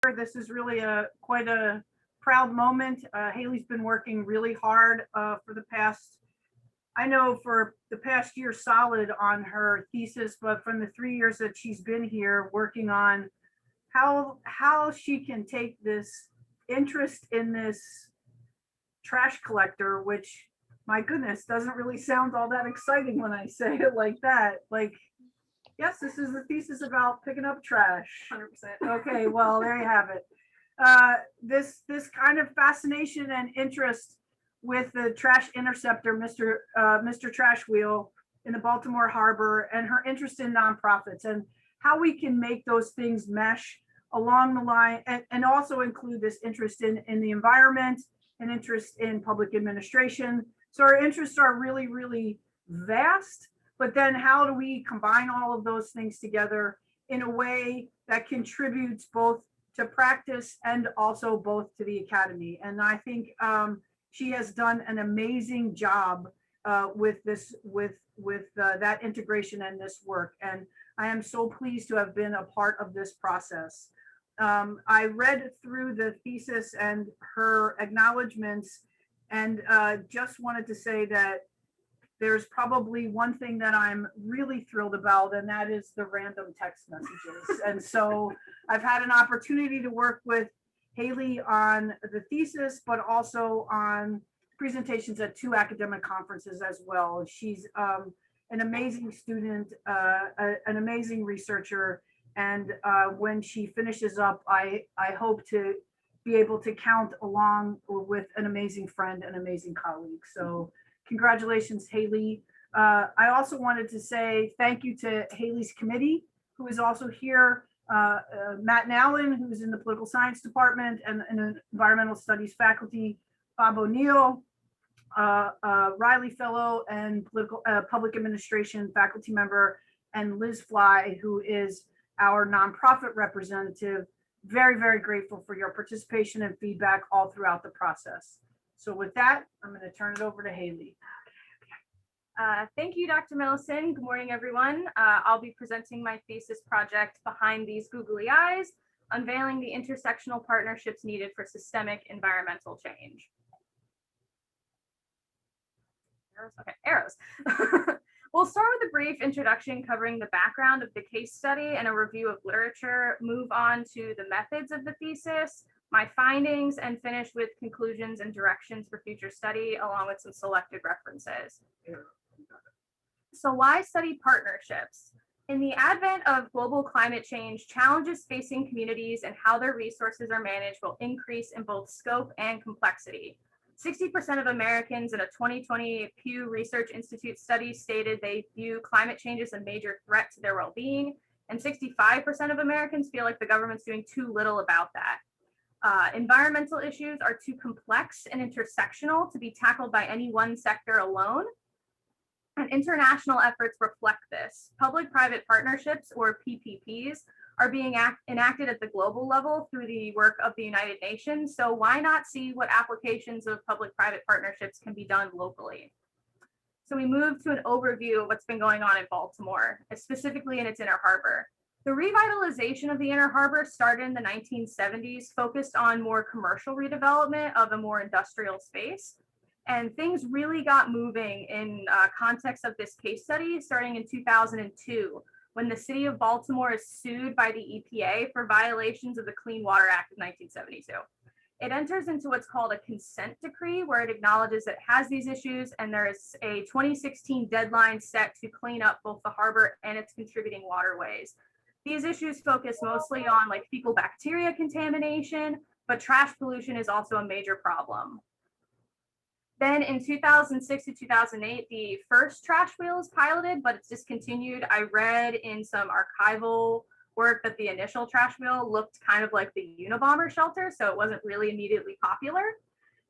This is really quite a proud moment. Haley's been working really hard for the past, I know for the past year solid on her thesis, but from the 3 years that she's been here working on how she can take this interest in this trash collector, which my goodness doesn't really sound all that exciting when I say it like that. Like, yes, this is a thesis about picking up trash. 100%. Okay, well, there you have it. This kind of fascination and interest with the trash interceptor, Mr. Trash Wheel in the Baltimore Harbor, and her interest in nonprofits and how we can make those things mesh along the line, and also include this interest in the environment and interest in public administration. So our interests are really, really vast, but then how do we combine all of those things together in a way that contributes both to practice and also both to the academy? And I think she has done an amazing job with this, with that integration and this work. And I am so pleased to have been a part of this process. I read through the thesis and her acknowledgements, and just wanted to say that there's probably one thing that I'm really thrilled about, and that is the random text messages. And so I've had an opportunity to work with Haley on the thesis, but also on presentations at 2 academic conferences as well. She's an amazing student, an amazing researcher. And when she finishes up, I hope to be able to count along with an amazing friend, an amazing colleague. So congratulations, Haley. I also wanted to say thank you to Haley's committee, who is also here, Matt Nowlin, who's in the political science department and environmental studies faculty, Bob O'Neill, Riley Fellow and public administration faculty member, and Liz Fly, who is our nonprofit representative. Very, very grateful for your participation and feedback all throughout the process. So with that, I'm going to turn it over to Haley. Thank you, Dr. Millesen. Good morning, everyone. I'll be presenting my thesis project, Behind These Googly Eyes, unveiling the intersectional partnerships needed for systemic environmental change. Okay, arrows. We'll start with a brief introduction covering the background of the case study and a review of literature, move on to the methods of the thesis, my findings, and finish with conclusions and directions for future study, along with some selected references. So why study partnerships? In the advent of global climate change, challenges facing communities and how their resources are managed will increase in both scope and complexity. 60% of Americans in a 2020 Pew Research Institute study stated they view climate change as a major threat to their well-being, and 65% of Americans feel like the government's doing too little about that. Environmental issues are too complex and intersectional to be tackled by any one sector alone, and international efforts reflect this. Public-private partnerships, or PPPs, are being enacted at the global level through the work of the United Nations. So why not see what applications of public-private partnerships can be done locally? So we move to an overview of what's been going on in Baltimore, specifically in its inner harbor. The revitalization of the inner harbor started in the 1970s, focused on more commercial redevelopment of a more industrial space. And things really got moving in context of this case study starting in 2002, when the city of Baltimore is sued by the EPA for violations of the Clean Water Act of 1972. It enters into what's called a consent decree, where it acknowledges it has these issues, and there is a 2016 deadline set to clean up both the harbor and its contributing waterways. These issues focus mostly on like fecal bacteria contamination, but trash pollution is also a major problem. Then in 2006 to 2008, the first trash wheel is piloted, but it's discontinued. I read in some archival work that the initial trash wheel looked kind of like the Unabomber shelter, so it wasn't really immediately popular.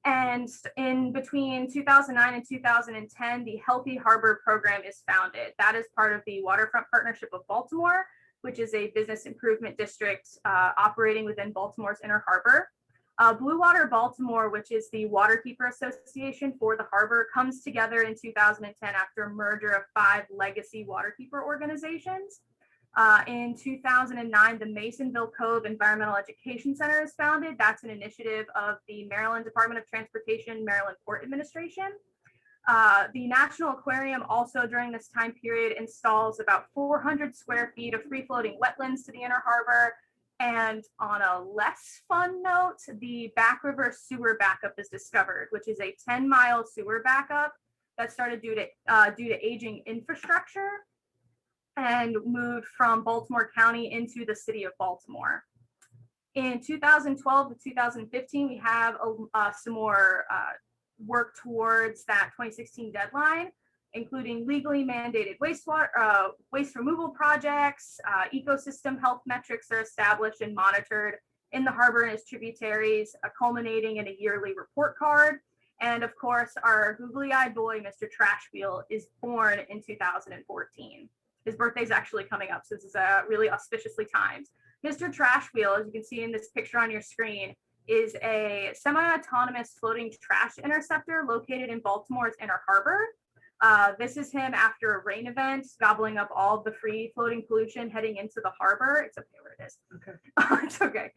And in between 2009 and 2010, the Healthy Harbor program is founded. That is part of the Waterfront Partnership of Baltimore, which is a business improvement district operating within Baltimore's inner harbor. Blue Water Baltimore, which is the waterkeeper association for the harbor, comes together in 2010 after a merger of 5 legacy waterkeeper organizations. In 2009, the Masonville Cove Environmental Education Center is founded. That's an initiative of the Maryland Department of Transportation, Maryland Port Administration. The National Aquarium also during this time period installs about 400 square feet of free-floating wetlands to the Inner Harbor. And on a less fun note, the Back River sewer backup is discovered, which is a 10-mile sewer backup that started due to aging infrastructure and moved from Baltimore County into the city of Baltimore. In 2012 to 2015, we have some more work towards that 2016 deadline, including legally mandated waste removal projects. Ecosystem health metrics are established and monitored in the harbor and its tributaries, culminating in a yearly report card. And of course, our googly-eyed boy, Mr. Trash Wheel, is born in 2014. His birthday is actually coming up, so this is really auspiciously timed. Mr. Trash Wheel, as you can see in this picture on your screen, is a semi-autonomous floating trash interceptor located in Baltimore's Inner Harbor. This is him after a rain event, gobbling up all the free floating pollution heading into the harbor. It's okay where it is. Okay. It's okay.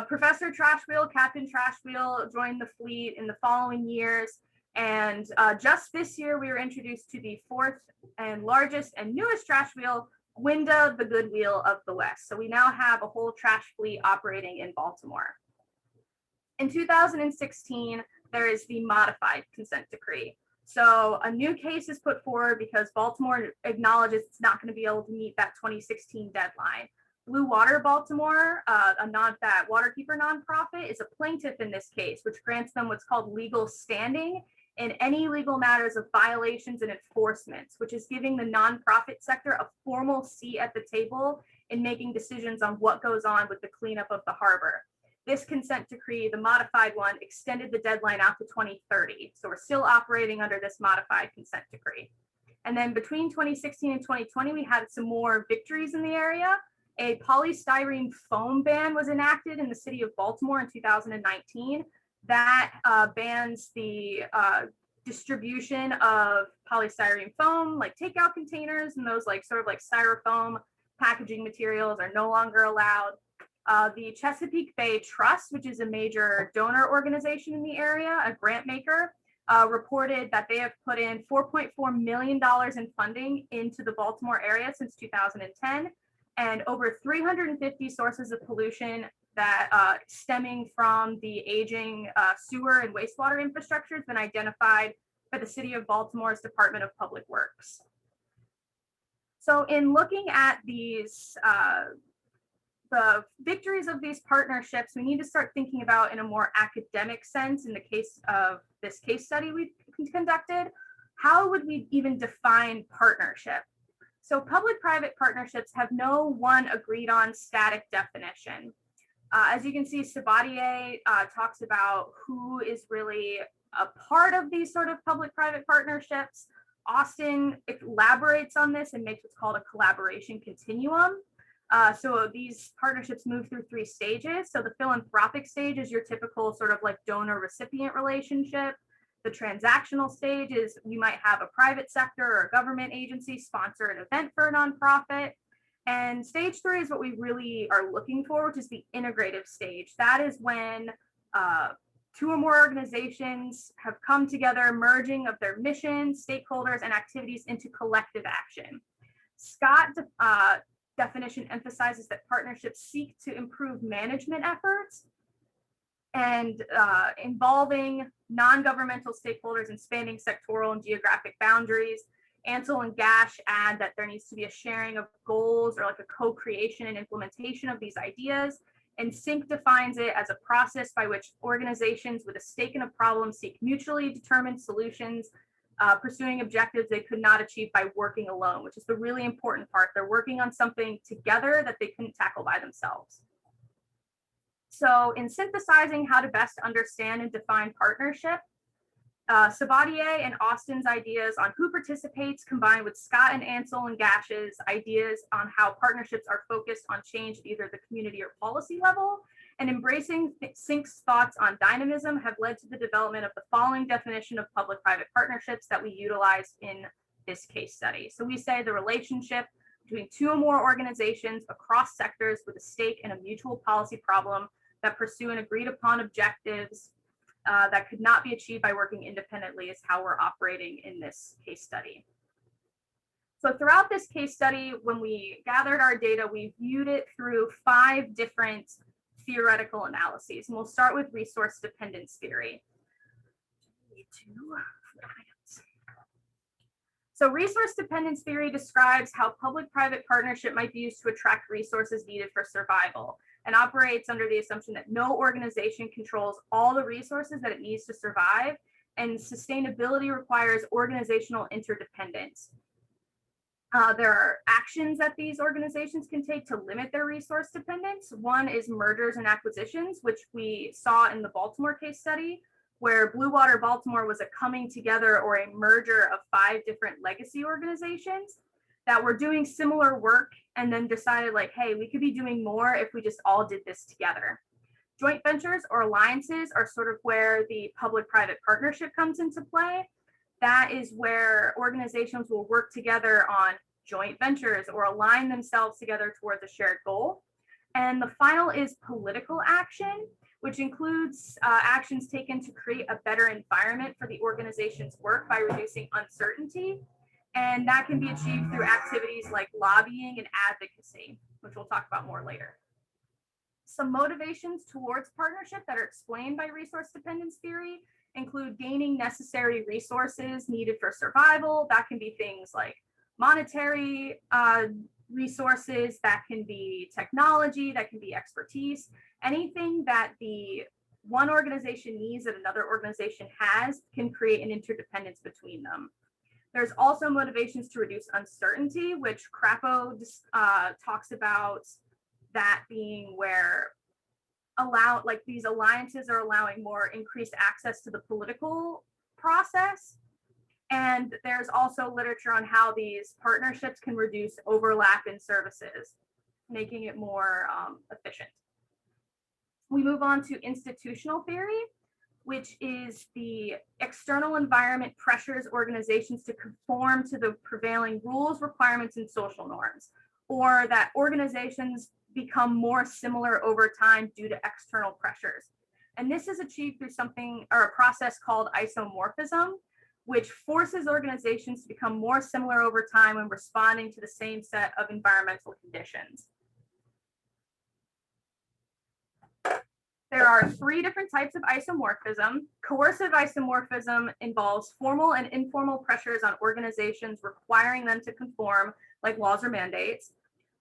Professor Trash Wheel, Captain Trash Wheel joined the fleet in the following years. And just this year, we were introduced to the fourth and largest and newest trash wheel, Winda, the Good Wheel of the West. So we now have a whole trash fleet operating in Baltimore. In 2016, there is the modified consent decree. So a new case is put forward because Baltimore acknowledges it's not going to be able to meet that 2016 deadline. Blue Water Baltimore, that waterkeeper nonprofit, is a plaintiff in this case, which grants them what's called legal standing in any legal matters of violations and enforcements, which is giving the nonprofit sector a formal seat at the table in making decisions on what goes on with the cleanup of the harbor. This consent decree, the modified one, extended the deadline out to 2030. So we're still operating under this modified consent decree. And then between 2016 and 2020, we had some more victories in the area. A polystyrene foam ban was enacted in the city of Baltimore in 2019. That bans the distribution of polystyrene foam, like takeout containers, and those like sort of like styrofoam packaging materials are no longer allowed. The Chesapeake Bay Trust, which is a major donor organization in the area, a grant maker, reported that they have put in $4.4 million in funding into the Baltimore area since 2010, and over 350 sources of pollution that stemming from the aging sewer and wastewater infrastructure has been identified by the City of Baltimore's Department of Public Works. So in looking at these the victories of these partnerships, we need to start thinking about in a more academic sense. In the case of this case study we conducted, how would we even define partnership? So public-private partnerships have no one agreed on static definition. As you can see, Sabatier talks about who is really a part of these sort of public-private partnerships. Austin elaborates on this and makes what's called a collaboration continuum. So these partnerships move through 3 stages. So the philanthropic stage is your typical sort of like donor-recipient relationship. The transactional stage is you might have a private sector or a government agency sponsor an event for a nonprofit. And stage 3 is what we really are looking for, which is the integrative stage. That is when 2 or more organizations have come together, merging of their missions, stakeholders, and activities into collective action. Scott's definition emphasizes that partnerships seek to improve management efforts and involving non-governmental stakeholders and spanning sectoral and geographic boundaries. Ansel and Gash add that there needs to be a sharing of goals or like a co-creation and implementation of these ideas. And SYNC defines it as a process by which organizations with a stake in a problem seek mutually determined solutions, pursuing objectives they could not achieve by working alone, which is the really important part. They're working on something together that they couldn't tackle by themselves. So in synthesizing how to best understand and define partnership, Sabatier and Austin's ideas on who participates combined with Scott and Ansel and Gash's ideas on how partnerships are focused on change at either the community or policy level, and embracing SYNC's thoughts on dynamism have led to the development of the following definition of public-private partnerships that we utilized in this case study. So we say the relationship between two or more organizations across sectors with a stake in a mutual policy problem that pursue an agreed upon objectives that could not be achieved by working independently is how we're operating in this case study. So throughout this case study, when we gathered our data, we viewed it through 5 different theoretical analyses. And we'll start with resource dependence theory. So resource dependence theory describes how public-private partnership might be used to attract resources needed for survival, and operates under the assumption that no organization controls all the resources that it needs to survive, and sustainability requires organizational interdependence. There are actions that these organizations can take to limit their resource dependence. One is mergers and acquisitions, which we saw in the Baltimore case study, where Blue Water Baltimore was a coming together or a merger of 5 different legacy organizations that were doing similar work and then decided like, hey, we could be doing more if we just all did this together. Joint ventures or alliances are sort of where the public-private partnership comes into play. That is where organizations will work together on joint ventures or align themselves together towards a shared goal. And the final is political action, which includes actions taken to create a better environment for the organization's work by reducing uncertainty. And that can be achieved through activities like lobbying and advocacy, which we'll talk about more later. Some motivations towards partnership that are explained by resource dependence theory include gaining necessary resources needed for survival. That can be things like monetary resources, that can be technology, that can be expertise, anything that the one organization needs that another organization has can create an interdependence between them. There's also motivations to reduce uncertainty, which Crapo talks about that being where these alliances are allowing more increased access to the political process. And there's also literature on how these partnerships can reduce overlap in services, making it more efficient. We move on to institutional theory, which is the external environment pressures organizations to conform to the prevailing rules, requirements, and social norms, or that organizations become more similar over time due to external pressures. And this is achieved through something or a process called isomorphism, which forces organizations to become more similar over time when responding to the same set of environmental conditions. There are 3 different types of isomorphism. Coercive isomorphism involves formal and informal pressures on organizations requiring them to conform, like laws or mandates.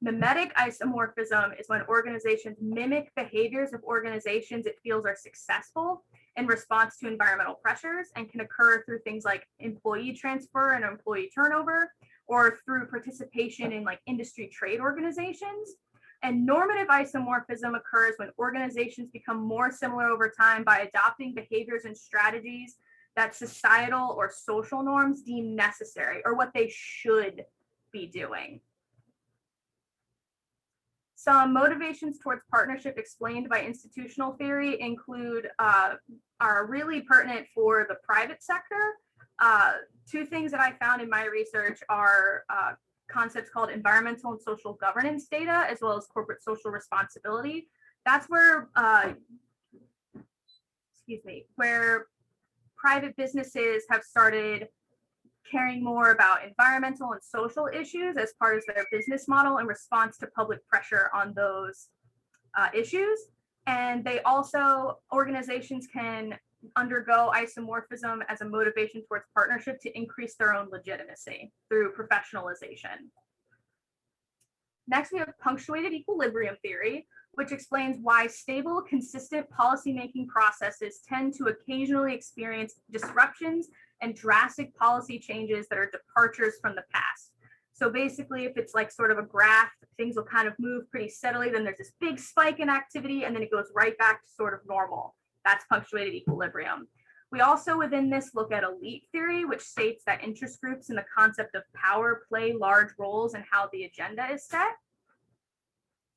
Mimetic isomorphism is when organizations mimic behaviors of organizations it feels are successful in response to environmental pressures, and can occur through things like employee transfer and employee turnover, or through participation in like industry trade organizations. And normative isomorphism occurs when organizations become more similar over time by adopting behaviors and strategies that societal or social norms deem necessary, or what they should be doing. Some motivations towards partnership explained by institutional theory include, are really pertinent for the private sector. 2 things that I found in my research are concepts called environmental and social governance data, as well as corporate social responsibility. That's where, where private businesses have started caring more about environmental and social issues as part of their business model in response to public pressure on those issues. And they also, organizations can undergo isomorphism as a motivation towards partnership to increase their own legitimacy through professionalization. Next, we have punctuated equilibrium theory, which explains why stable, consistent policymaking processes tend to occasionally experience disruptions and drastic policy changes that are departures from the past. So basically, if it's like sort of a graph, things will kind of move pretty steadily, then there's this big spike in activity, and then it goes right back to sort of normal. That's punctuated equilibrium. We also within this look at elite theory, which states that interest groups and the concept of power play large roles in how the agenda is set.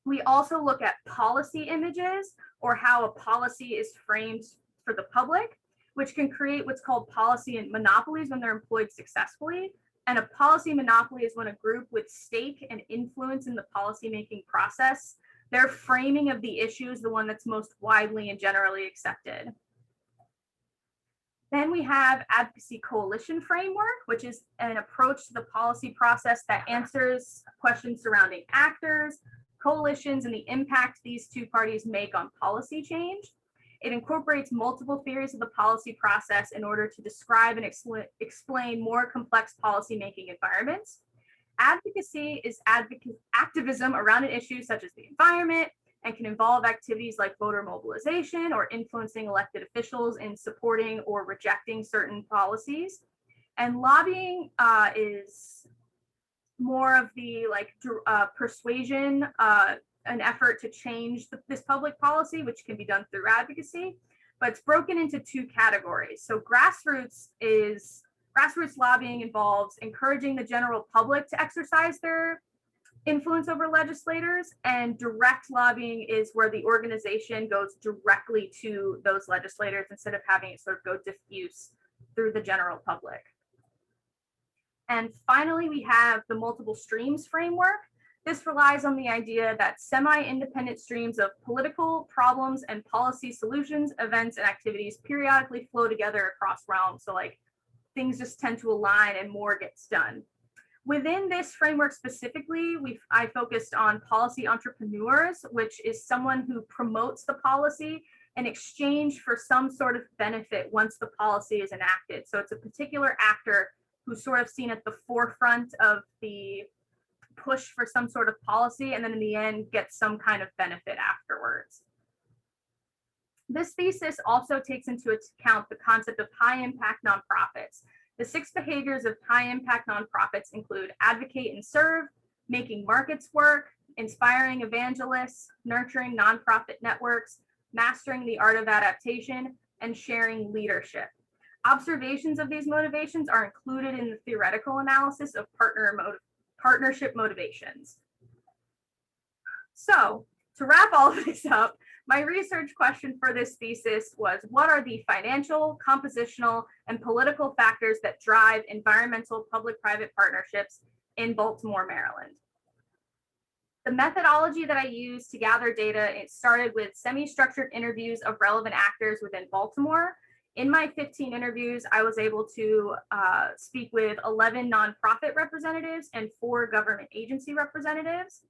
We also look at policy images, or how a policy is framed for the public, which can create what's called policy and monopolies when they're employed successfully. And a policy monopoly is when a group with stake and influence in the policymaking process, their framing of the issue is the one that's most widely and generally accepted. Then we have advocacy coalition framework, which is an approach to the policy process that answers questions surrounding actors, coalitions, and the impact these two parties make on policy change. It incorporates multiple theories of the policy process in order to describe and explain more complex policymaking environments. Advocacy is activism around an issue such as the environment, and can involve activities like voter mobilization or influencing elected officials in supporting or rejecting certain policies. And lobbying is more of the persuasion, an effort to change this public policy, which can be done through advocacy, but it's broken into two categories. So grassroots lobbying involves encouraging the general public to exercise their influence over legislators, and direct lobbying is where the organization goes directly to those legislators instead of having it sort of go diffuse through the general public. And finally, we have the multiple streams framework. This relies on the idea that semi-independent streams of political problems and policy solutions, events, and activities periodically flow together across realms. So like things just tend to align and more gets done. Within this framework specifically, I focused on policy entrepreneurs, which is someone who promotes the policy in exchange for some sort of benefit once the policy is enacted. So it's a particular actor who's sort of seen at the forefront of the push for some sort of policy, and then in the end gets some kind of benefit afterwards. This thesis also takes into account the concept of high impact nonprofits. The 6 behaviors of high impact nonprofits include advocate and serve, making markets work, inspiring evangelists, nurturing nonprofit networks, mastering the art of adaptation, and sharing leadership. Observations of these motivations are included in the theoretical analysis of partnership motivations. So to wrap all of this up, my research question for this thesis was, what are the financial, compositional, and political factors that drive environmental public-private partnerships in Baltimore, Maryland? The methodology that I used to gather data, it started with semi-structured interviews of relevant actors within Baltimore. In my 15 interviews, I was able to speak with 11 nonprofit representatives and 4 government agency representatives.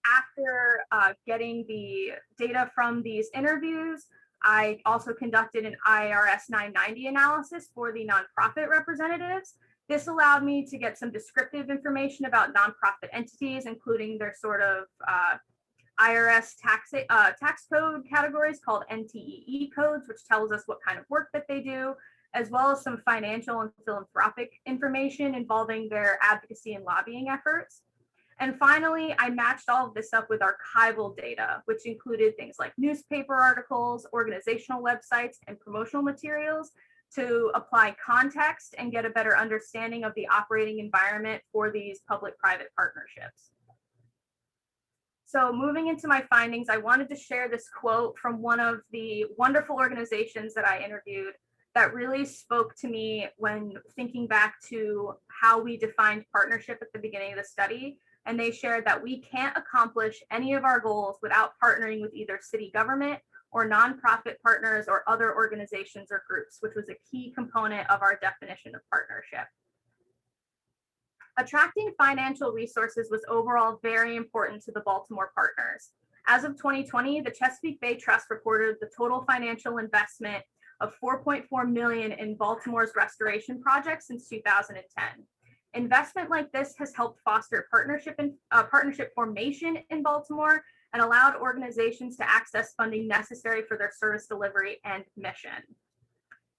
After getting the data from these interviews, I also conducted an IRS 990 analysis for the nonprofit representatives. This allowed me to get some descriptive information about nonprofit entities, including their sort of IRS tax code categories called NTEE codes, which tells us what kind of work that they do, as well as some financial and philanthropic information involving their advocacy and lobbying efforts. And finally, I matched all of this up with archival data, which included things like newspaper articles, organizational websites, and promotional materials to apply context and get a better understanding of the operating environment for these public-private partnerships. So moving into my findings, I wanted to share this quote from one of the wonderful organizations that I interviewed that really spoke to me when thinking back to how we defined partnership at the beginning of the study. And they shared that we can't accomplish any of our goals without partnering with either city government or nonprofit partners or other organizations or groups, which was a key component of our definition of partnership. Attracting financial resources was overall very important to the Baltimore partners. As of 2020, the Chesapeake Bay Trust reported the total financial investment of $4.4 million in Baltimore's restoration projects since 2010. Investment like this has helped foster partnership formation in Baltimore and allowed organizations to access funding necessary for their service delivery and mission.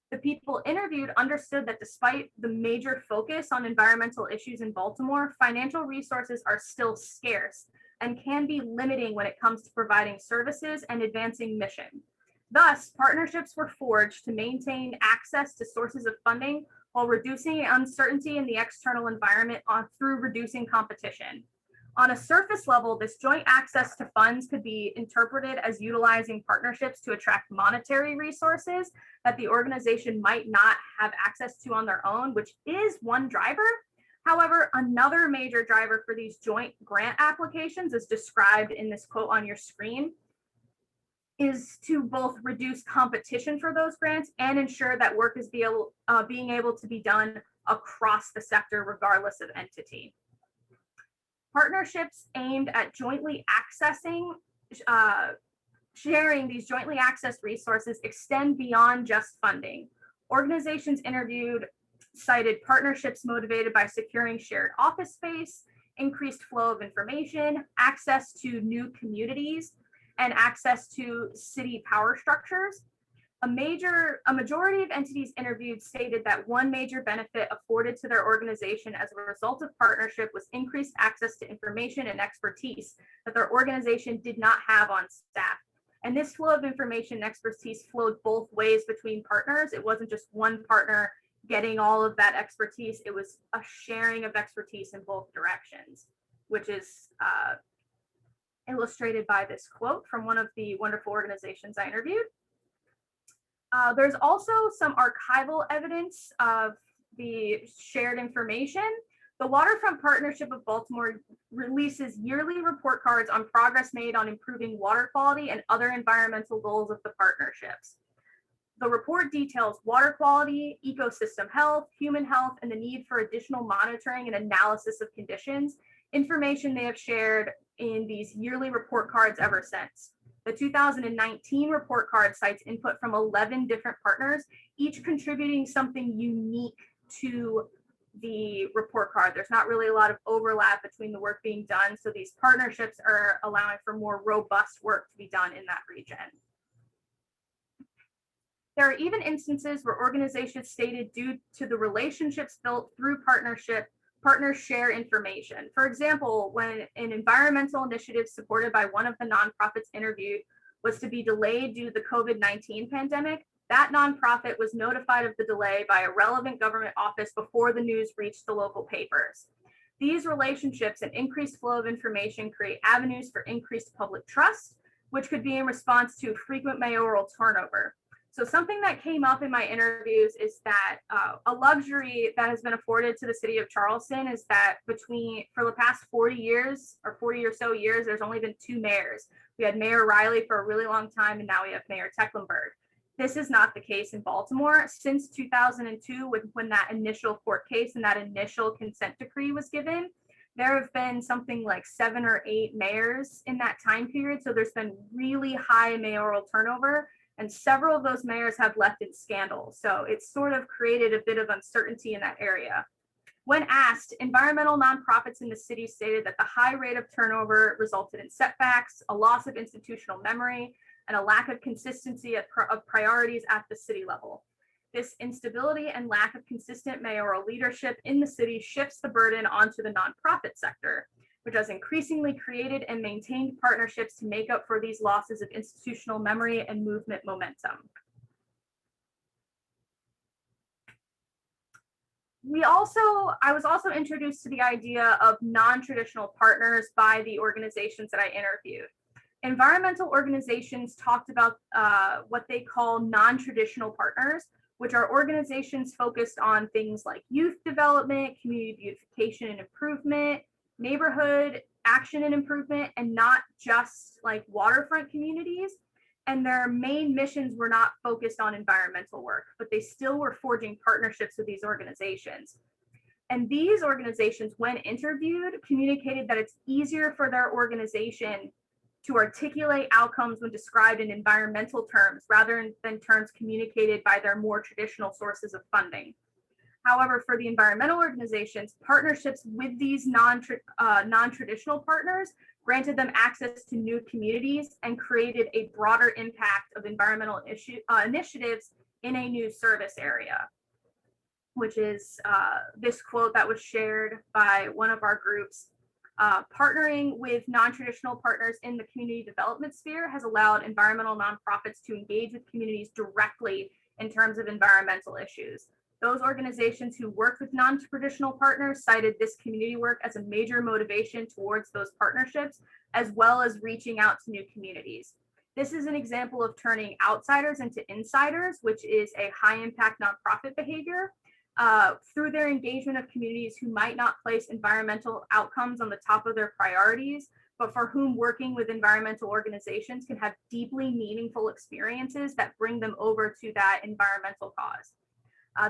The people interviewed understood that despite the major focus on environmental issues in Baltimore, financial resources are still scarce and can be limiting when it comes to providing services and advancing mission. Thus, partnerships were forged to maintain access to sources of funding while reducing uncertainty in the external environment through reducing competition. On a surface level, this joint access to funds could be interpreted as utilizing partnerships to attract monetary resources that the organization might not have access to on their own, which is one driver. However, another major driver for these joint grant applications, as described in this quote on your screen, is to both reduce competition for those grants and ensure that work is being able to be done across the sector, regardless of entity. Partnerships aimed at jointly accessing, sharing these jointly accessed resources extend beyond just funding. Organizations interviewed cited partnerships motivated by securing shared office space, increased flow of information, access to new communities, and access to city power structures. A majority of entities interviewed stated that one major benefit afforded to their organization as a result of partnership was increased access to information and expertise that their organization did not have on staff. And this flow of information and expertise flowed both ways between partners. It wasn't just one partner getting all of that expertise. It was a sharing of expertise in both directions, which is illustrated by this quote from one of the wonderful organizations I interviewed. There's also some archival evidence of the shared information. The Waterfront Partnership of Baltimore releases yearly report cards on progress made on improving water quality and other environmental goals of the partnerships. The report details water quality, ecosystem health, human health, and the need for additional monitoring and analysis of conditions, information they have shared in these yearly report cards ever since. The 2019 report card cites input from 11 different partners, each contributing something unique to the report card. There's not really a lot of overlap between the work being done, so these partnerships are allowing for more robust work to be done in that region. There are even instances where organizations stated due to the relationships built through partnership, partners share information. For example, when an environmental initiative supported by one of the nonprofits interviewed was to be delayed due to the COVID-19 pandemic, that nonprofit was notified of the delay by a relevant government office before the news reached the local papers. These relationships and increased flow of information create avenues for increased public trust, which could be in response to frequent mayoral turnover. So something that came up in my interviews is that a luxury that has been afforded to the city of Charleston is that for the past 40 years or 40 or so years, there's only been two mayors. We had Mayor Riley for a really long time, and now we have Mayor Tecklenburg. This is not the case in Baltimore. Since 2002, when that initial court case and that initial consent decree was given, there have been something like 7 or 8 mayors in that time period. So there's been really high mayoral turnover, and several of those mayors have left in scandal. So it's sort of created a bit of uncertainty in that area. When asked, environmental nonprofits in the city stated that the high rate of turnover resulted in setbacks, a loss of institutional memory, and a lack of consistency of priorities at the city level. This instability and lack of consistent mayoral leadership in the city shifts the burden onto the nonprofit sector, which has increasingly created and maintained partnerships to make up for these losses of institutional memory and movement momentum. I was also introduced to the idea of non-traditional partners by the organizations that I interviewed. Environmental organizations talked about what they call non-traditional partners, which are organizations focused on things like youth development, community beautification and improvement, neighborhood action and improvement, and not just like waterfront communities. And their main missions were not focused on environmental work, but they still were forging partnerships with these organizations. And these organizations, when interviewed, communicated that it's easier for their organization to articulate outcomes when described in environmental terms rather than terms communicated by their more traditional sources of funding. However, for the environmental organizations, partnerships with these non-traditional partners granted them access to new communities and created a broader impact of environmental initiatives in a new service area, which is this quote that was shared by one of our groups. Partnering with non-traditional partners in the community development sphere has allowed environmental nonprofits to engage with communities directly in terms of environmental issues. Those organizations who worked with non-traditional partners cited this community work as a major motivation towards those partnerships, as well as reaching out to new communities. This is an example of turning outsiders into insiders, which is a high impact nonprofit behavior. through their engagement of communities who might not place environmental outcomes on the top of their priorities, but for whom working with environmental organizations can have deeply meaningful experiences that bring them over to that environmental cause.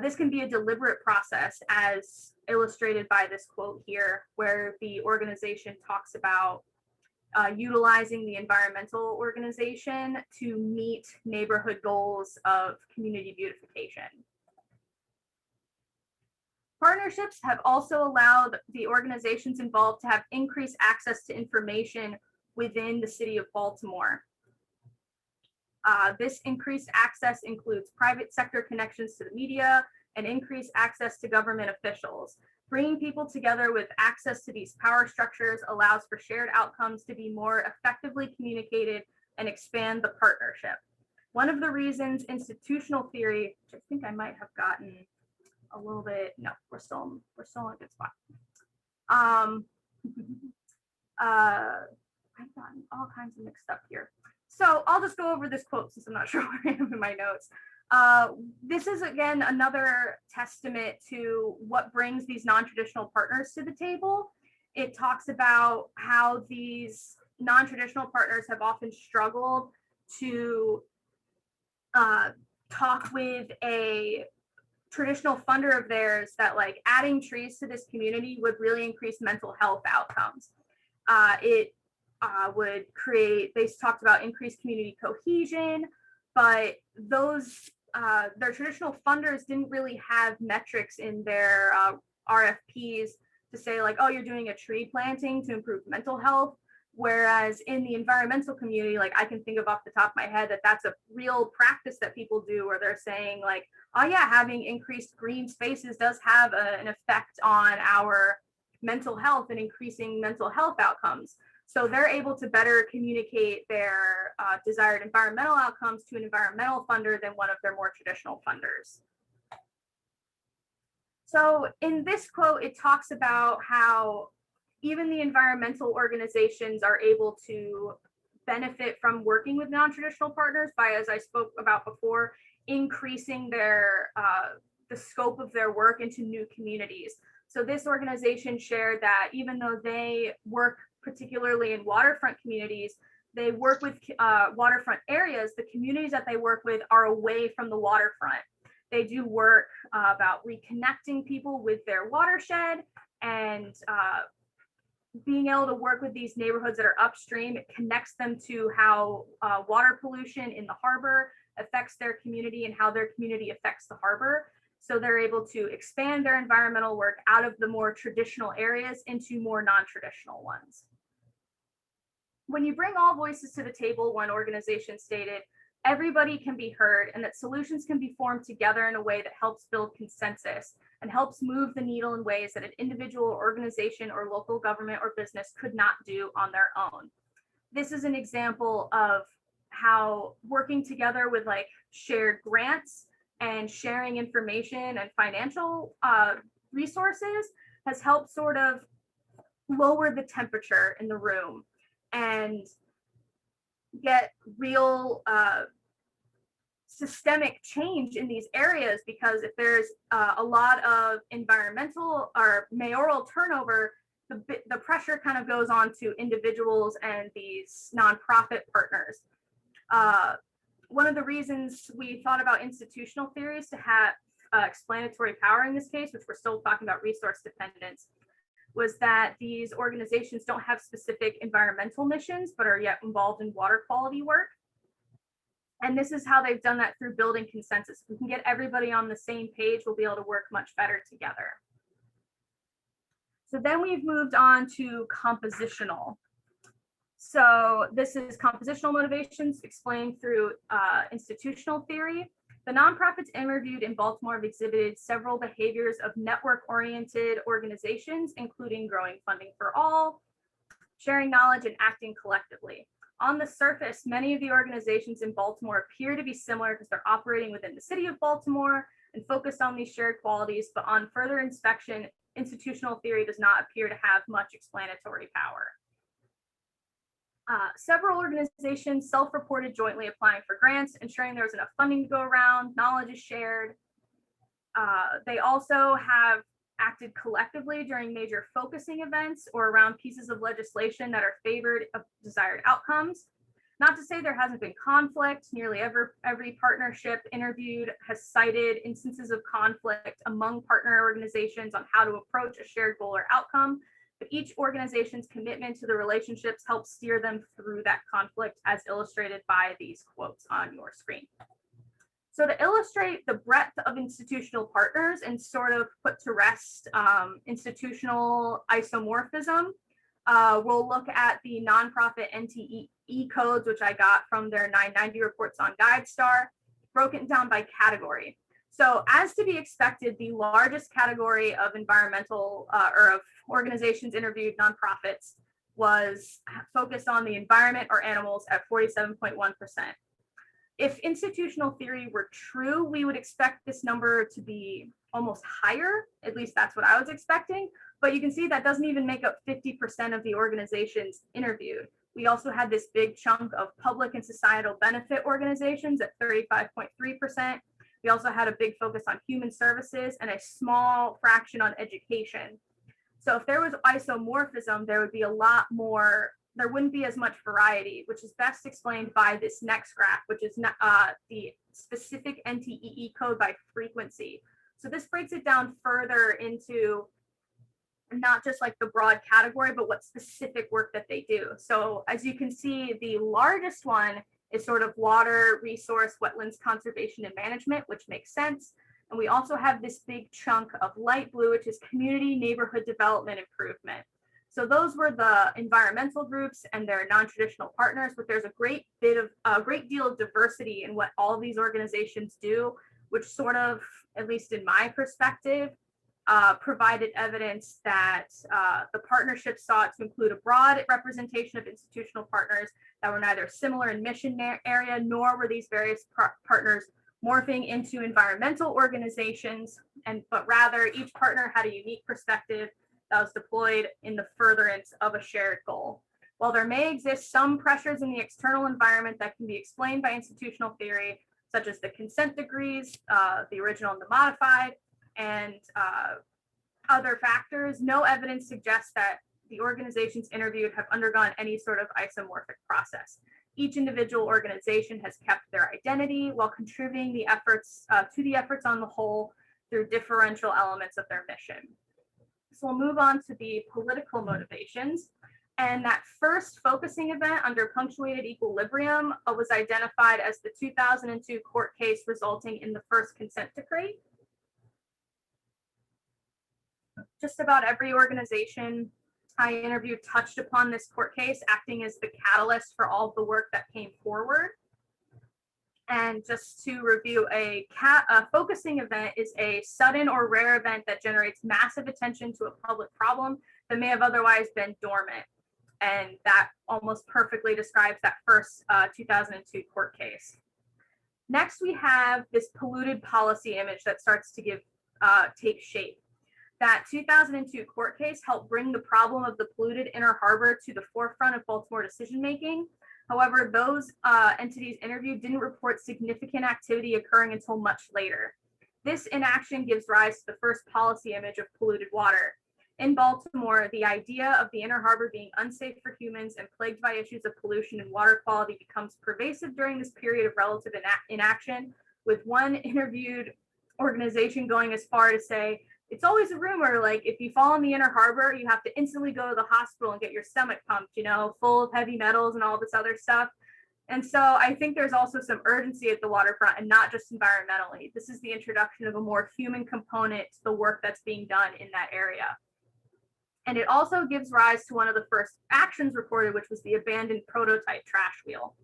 This can be a deliberate process, as illustrated by this quote here, where the organization talks about utilizing the environmental organization to meet neighborhood goals of community beautification. Partnerships have also allowed the organizations involved to have increased access to information within the city of Baltimore. This increased access includes private sector connections to the media and increased access to government officials. Bringing people together with access to these power structures allows for shared outcomes to be more effectively communicated and expand the partnership. One of the reasons institutional theory, which I think I might have gotten a little bit, no, we're still in a good spot. I've gotten all kinds of mixed up here. So I'll just go over this quote since I'm not sure where I am in my notes. This is, again, another testament to what brings these non-traditional partners to the table. It talks about how these non-traditional partners have often struggled to talk with a traditional funder of theirs that like adding trees to this community would really increase mental health outcomes. It would create, they talked about increased community cohesion, but those, their traditional funders didn't really have metrics in their RFPs to say like, oh, you're doing a tree planting to improve mental health. Whereas in the environmental community, like I can think of off the top of my head that that's a real practice that people do, where they're saying like, oh yeah, having increased green spaces does have an effect on our mental health and increasing mental health outcomes. So they're able to better communicate their desired environmental outcomes to an environmental funder than one of their more traditional funders. So in this quote, it talks about how even the environmental organizations are able to benefit from working with non-traditional partners by, as I spoke about before, increasing their the scope of their work into new communities. So this organization shared that even though they work particularly in waterfront communities, they work with waterfront areas, the communities that they work with are away from the waterfront. They do work about reconnecting people with their watershed and being able to work with these neighborhoods that are upstream. It connects them to how water pollution in the harbor affects their community and how their community affects the harbor. So they're able to expand their environmental work out of the more traditional areas into more non-traditional ones. When you bring all voices to the table, one organization stated, everybody can be heard and that solutions can be formed together in a way that helps build consensus and helps move the needle in ways that an individual organization or local government or business could not do on their own. This is an example of how working together with like shared grants and sharing information and financial resources has helped sort of lower the temperature in the room and get real systemic change in these areas, because if there's a lot of environmental or mayoral turnover, the pressure kind of goes on to individuals and these nonprofit partners. One of the reasons we thought about institutional theories to have explanatory power in this case, which we're still talking about resource dependence, was that these organizations don't have specific environmental missions, but are yet involved in water quality work. And this is how they've done that through building consensus. If we can get everybody on the same page, we'll be able to work much better together. So then we've moved on to compositional. So this is compositional motivations explained through institutional theory. The nonprofits interviewed in Baltimore have exhibited several behaviors of network-oriented organizations, including growing funding for all, sharing knowledge, and acting collectively. On the surface, many of the organizations in Baltimore appear to be similar because they're operating within the city of Baltimore and focused on these shared qualities, but on further inspection, institutional theory does not appear to have much explanatory power. Several organizations self-reported jointly applying for grants, ensuring there was enough funding to go around, knowledge is shared. They also have acted collectively during major focusing events or around pieces of legislation that are favored of desired outcomes. Not to say there hasn't been conflict. Nearly every partnership interviewed has cited instances of conflict among partner organizations on how to approach a shared goal or outcome, but each organization's commitment to the relationships helps steer them through that conflict, as illustrated by these quotes on your screen. So to illustrate the breadth of institutional partners and sort of put to rest institutional isomorphism, we'll look at the nonprofit NTE codes, which I got from their 990 reports on GuideStar, broken down by category. So as to be expected, the largest category of environmental or of organizations interviewed, nonprofits, was focused on the environment or animals at 47.1%. If institutional theory were true, we would expect this number to be almost higher. At least that's what I was expecting. But you can see that doesn't even make up 50% of the organizations interviewed. We also had this big chunk of public and societal benefit organizations at 35.3%. We also had a big focus on human services and a small fraction on education. So if there was isomorphism, there would be a lot more, there wouldn't be as much variety, which is best explained by this next graph, which is the specific NTEE code by frequency. So this breaks it down further into not just like the broad category, but what specific work that they do. So as you can see, the largest one is sort of water, resource, wetlands conservation and management, which makes sense. And we also have this big chunk of light blue, which is community neighborhood development improvement. So those were the environmental groups and their non-traditional partners, but there's a great deal of diversity in what all of these organizations do, which sort of, at least in my perspective, provided evidence that the partnership sought to include a broad representation of institutional partners that were neither similar in mission area, nor were these various partners morphing into environmental organizations, but rather each partner had a unique perspective that was deployed in the furtherance of a shared goal. While there may exist some pressures in the external environment that can be explained by institutional theory, such as the consent decrees, the original and the modified, and other factors, no evidence suggests that the organizations interviewed have undergone any sort of isomorphic process. Each individual organization has kept their identity while contributing the efforts to the efforts on the whole through differential elements of their mission. So we'll move on to the political motivations. And that first focusing event under punctuated equilibrium was identified as the 2002 court case resulting in the first consent decree. Just about every organization I interviewed touched upon this court case, acting as the catalyst for all of the work that came forward. And just to review, a focusing event is a sudden or rare event that generates massive attention to a public problem that may have otherwise been dormant. And that almost perfectly describes that first 2002 court case. Next, we have this polluted policy image that starts to take shape. That 2002 court case helped bring the problem of the polluted Inner Harbor to the forefront of Baltimore decision-making. However, those entities interviewed didn't report significant activity occurring until much later. This inaction gives rise to the first policy image of polluted water. In Baltimore, the idea of the Inner Harbor being unsafe for humans and plagued by issues of pollution and water quality becomes pervasive during this period of relative inaction, with one interviewed organization going as far to say, it's always a rumor, like if you fall in the Inner Harbor, you have to instantly go to the hospital and get your stomach pumped, you know, full of heavy metals and all this other stuff. And so I think there's also some urgency at the waterfront and not just environmentally. This is the introduction of a more human component to the work that's being done in that area. And it also gives rise to one of the first actions reported, which was the abandoned prototype trash wheel.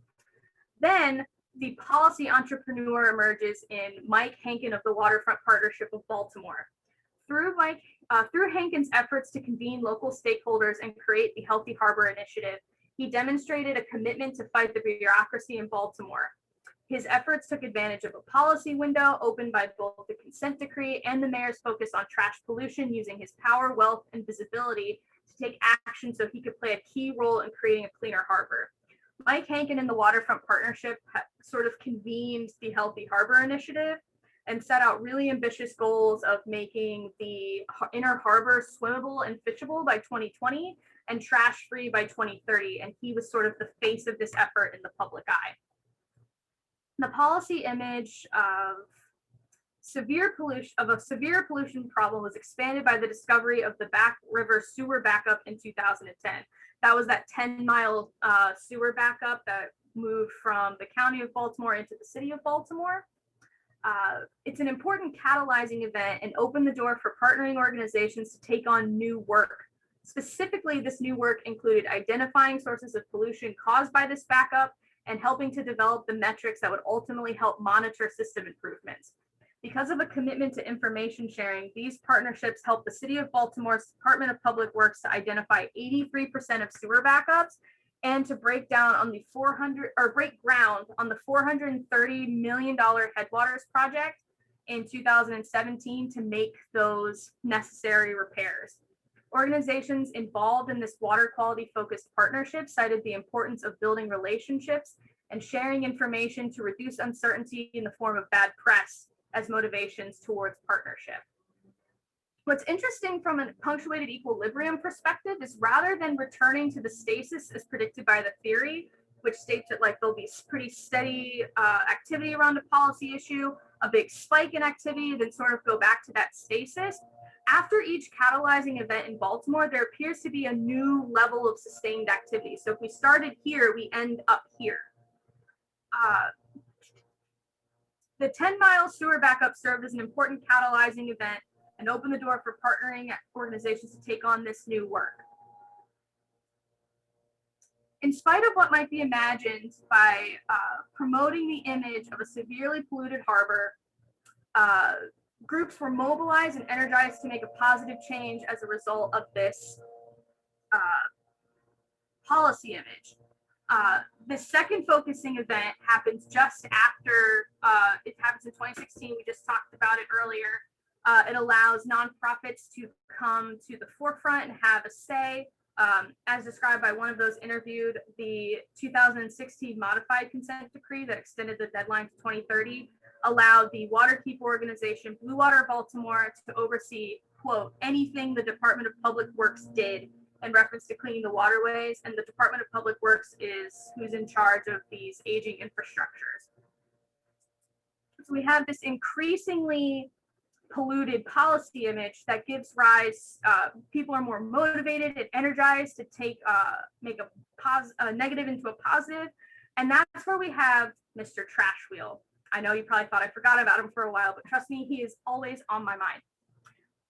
Then the policy entrepreneur emerges in Mike Hankin of the Waterfront Partnership of Baltimore. Through Hankin's efforts to convene local stakeholders and create the Healthy Harbor Initiative, he demonstrated a commitment to fight the bureaucracy in Baltimore. His efforts took advantage of a policy window opened by both the consent decree and the mayor's focus on trash pollution, using his power, wealth, and visibility to take action so he could play a key role in creating a cleaner harbor. Mike Hankin and the Waterfront Partnership sort of convened the Healthy Harbor Initiative, and set out really ambitious goals of making the inner harbor swimmable and fishable by 2020 and trash free by 2030. And he was sort of the face of this effort in the public eye. The policy image of a severe pollution problem was expanded by the discovery of the Back River sewer backup in 2010. That was that 10-mile sewer backup that moved from the county of Baltimore into the city of Baltimore. It's an important catalyzing event and opened the door for partnering organizations to take on new work. Specifically, this new work included identifying sources of pollution caused by this backup and helping to develop the metrics that would ultimately help monitor system improvements. Because of a commitment to information sharing, these partnerships help the City of Baltimore's Department of Public Works to identify 83% of sewer backups and to break ground on the $430 million Headwaters project in 2017 to make those necessary repairs. Organizations involved in this water quality focused partnership cited the importance of building relationships and sharing information to reduce uncertainty in the form of bad press as motivations towards partnership. What's interesting from a punctuated equilibrium perspective is rather than returning to the stasis as predicted by the theory, which states that like there'll be pretty steady activity around a policy issue, a big spike in activity, then sort of go back to that stasis. After each catalyzing event in Baltimore, there appears to be a new level of sustained activity. So if we started here, we end up here. The 10-mile sewer backup served as an important catalyzing event and opened the door for partnering organizations to take on this new work. In spite of what might be imagined by promoting the image of a severely polluted harbor, groups were mobilized and energized to make a positive change as a result of this policy image. The second focusing event happens just after, it happens in 2016, we just talked about it earlier. It allows nonprofits to come to the forefront and have a say. As described by one of those interviewed, the 2016 modified consent decree that extended the deadline to 2030 allowed the waterkeeper organization Blue Water Baltimore to oversee, quote, anything the Department of Public Works did in reference to cleaning the waterways, and the Department of Public Works is who's in charge of these aging infrastructures. So we have this increasingly polluted policy image that gives rise, people are more motivated and energized to make a negative into a positive, and that's where we have Mr. Trash Wheel. I know you probably thought I forgot about him for a while, but trust me, he is always on my mind.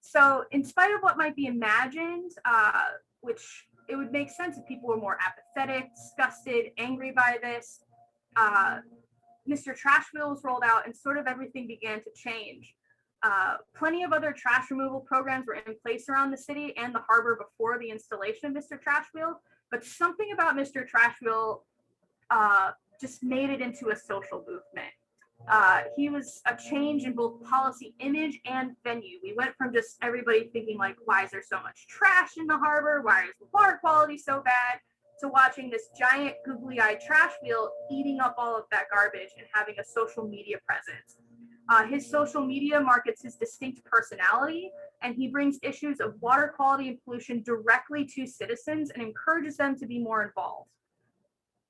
So in spite of what might be imagined, which it would make sense if people were more apathetic, disgusted, angry by this, Mr. Trash Wheel was rolled out and sort of everything began to change. Plenty of other trash removal programs were in place around the city and the harbor before the installation of Mr. Trash Wheel, but something about Mr. Trash Wheel just made it into a social movement. He was a change in both policy image and venue. We went from just everybody thinking like, why is there so much trash in the harbor? Why is the water quality so bad? To watching this giant googly-eyed trash wheel eating up all of that garbage and having a social media presence. His social media markets his distinct personality, and he brings issues of water quality and pollution directly to citizens and encourages them to be more involved.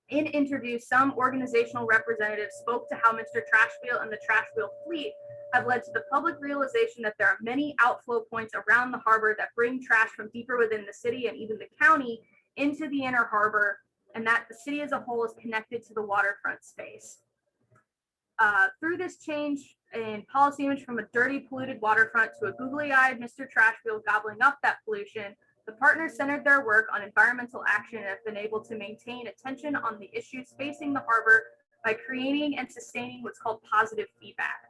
In interviews, some organizational representatives spoke to how Mr. Trash Wheel and the Trash Wheel fleet have led to the public realization that there are many outflow points around the harbor that bring trash from deeper within the city and even the county into the inner harbor, and that the city as a whole is connected to the waterfront space. Through this change in policy image from a dirty, polluted waterfront to a googly-eyed Mr. Trash Wheel gobbling up that pollution, the partners centered their work on environmental action and have been able to maintain attention on the issues facing the harbor by creating and sustaining what's called positive feedback.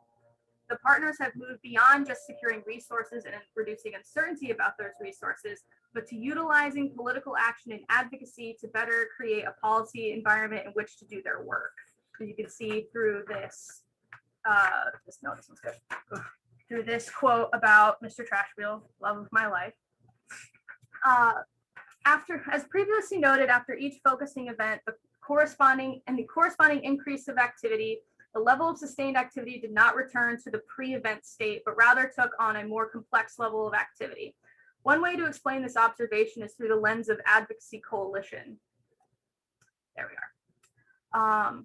The partners have moved beyond just securing resources and reducing uncertainty about those resources, but to utilizing political action and advocacy to better create a policy environment in which to do their work. As you can see through this, this one's good. Through this quote about Mr. Trash Wheel, love of my life. As previously noted, after each focusing event, the corresponding increase of activity The level of sustained activity did not return to the pre-event state, but rather took on a more complex level of activity. One way to explain this observation is through the lens of advocacy coalition. There we are.